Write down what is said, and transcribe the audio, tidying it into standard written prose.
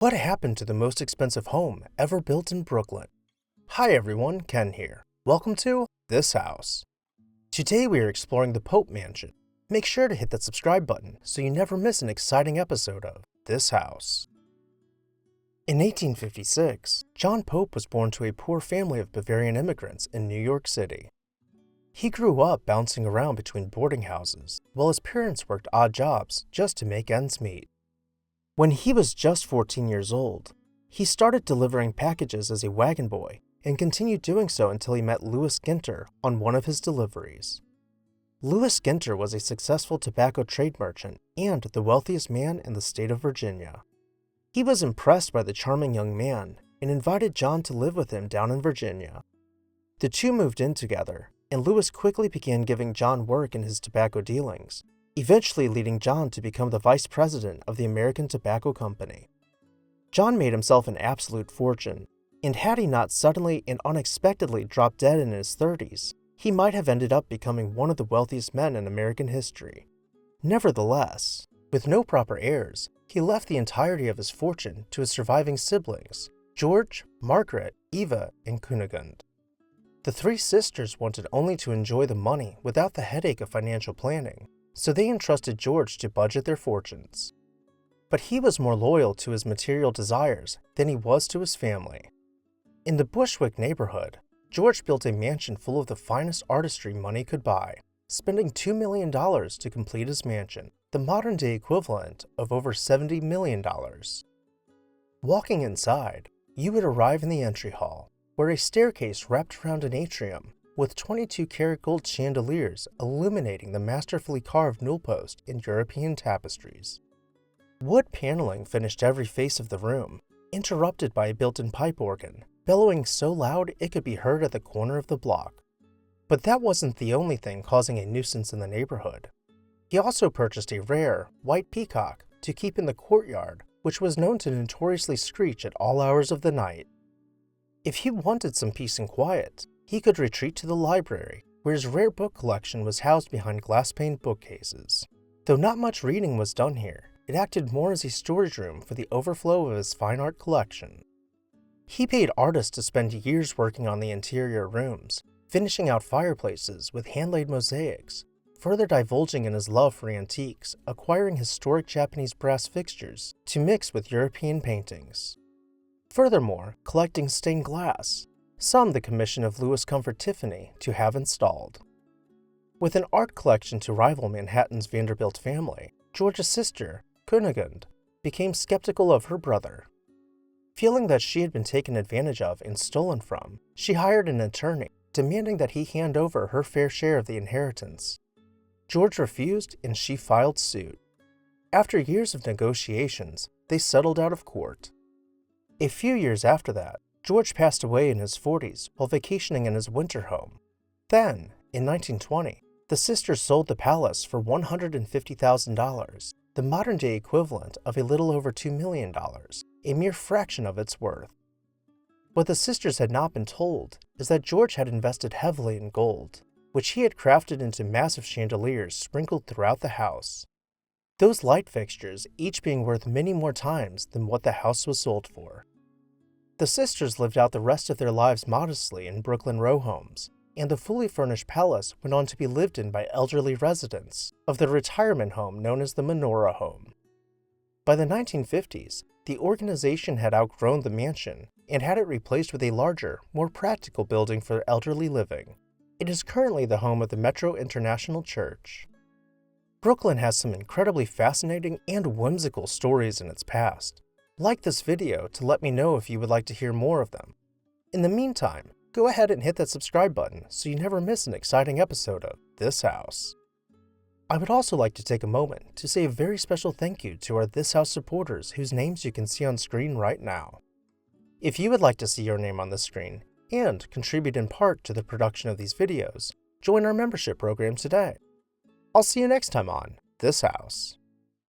What happened to the most expensive home ever built in Brooklyn? Hi everyone, Ken here. Welcome to This House. Today we are exploring the Pope Mansion. Make sure to hit that subscribe button so you never miss an exciting episode of This House. In 1856, John Pope was born to a poor family of Bavarian immigrants in New York City. He grew up bouncing around between boarding houses, while his parents worked odd jobs just to make ends meet. When he was just 14 years old, he started delivering packages as a wagon boy and continued doing so until he met Louis Ginter on one of his deliveries. Louis Ginter was a successful tobacco trade merchant and the wealthiest man in the state of Virginia. He was impressed by the charming young man and invited John to live with him down in Virginia. The two moved in together, and Louis quickly began giving John work in his tobacco dealings, eventually leading John to become the vice president of the American Tobacco Company. John made himself an absolute fortune, and had he not suddenly and unexpectedly dropped dead in his 30s, he might have ended up becoming one of the wealthiest men in American history. Nevertheless, with no proper heirs, he left the entirety of his fortune to his surviving siblings, George, Margaret, Eva, and Kunigund. The three sisters wanted only to enjoy the money without the headache of financial planning, so they entrusted George to budget their fortunes. But he was more loyal to his material desires than he was to his family. In the Bushwick neighborhood, George built a mansion full of the finest artistry money could buy, spending $2 million to complete his mansion, the modern-day equivalent of over $70 million. Walking inside, you would arrive in the entry hall, where a staircase wrapped around an atrium with 22-karat gold chandeliers illuminating the masterfully carved newel-post in European tapestries. Wood paneling finished every face of the room, interrupted by a built-in pipe organ, bellowing so loud it could be heard at the corner of the block. But that wasn't the only thing causing a nuisance in the neighborhood. He also purchased a rare, white peacock to keep in the courtyard, which was known to notoriously screech at all hours of the night. If he wanted some peace and quiet, he could retreat to the library, where his rare book collection was housed behind glass-paned bookcases. Though not much reading was done here, it acted more as a storage room for the overflow of his fine art collection. He paid artists to spend years working on the interior rooms, finishing out fireplaces with hand-laid mosaics, further divulging in his love for antiques, acquiring historic Japanese brass fixtures to mix with European paintings. Furthermore, collecting stained glass, some the commission of Louis Comfort Tiffany to have installed. With an art collection to rival Manhattan's Vanderbilt family, George's sister, Kunigund, became skeptical of her brother. Feeling that she had been taken advantage of and stolen from, she hired an attorney, demanding that he hand over her fair share of the inheritance. George refused and she filed suit. After years of negotiations, they settled out of court. A few years after that, George passed away in his 40s while vacationing in his winter home. Then, in 1920, the sisters sold the palace for $150,000, the modern-day equivalent of a little over $2 million, a mere fraction of its worth. What the sisters had not been told is that George had invested heavily in gold, which he had crafted into massive chandeliers sprinkled throughout the house. Those light fixtures each being worth many more times than what the house was sold for. The sisters lived out the rest of their lives modestly in Brooklyn row homes, and the fully furnished palace went on to be lived in by elderly residents of the retirement home known as the Menorah Home. By the 1950s, the organization had outgrown the mansion and had it replaced with a larger, more practical building for elderly living. It is currently the home of the Metro International Church. Brooklyn has some incredibly fascinating and whimsical stories in its past. Like this video to let me know if you would like to hear more of them. In the meantime, go ahead and hit that subscribe button so you never miss an exciting episode of This House. I would also like to take a moment to say a very special thank you to our This House supporters whose names you can see on screen right now. If you would like to see your name on the screen and contribute in part to the production of these videos, join our membership program today. I'll see you next time on This House.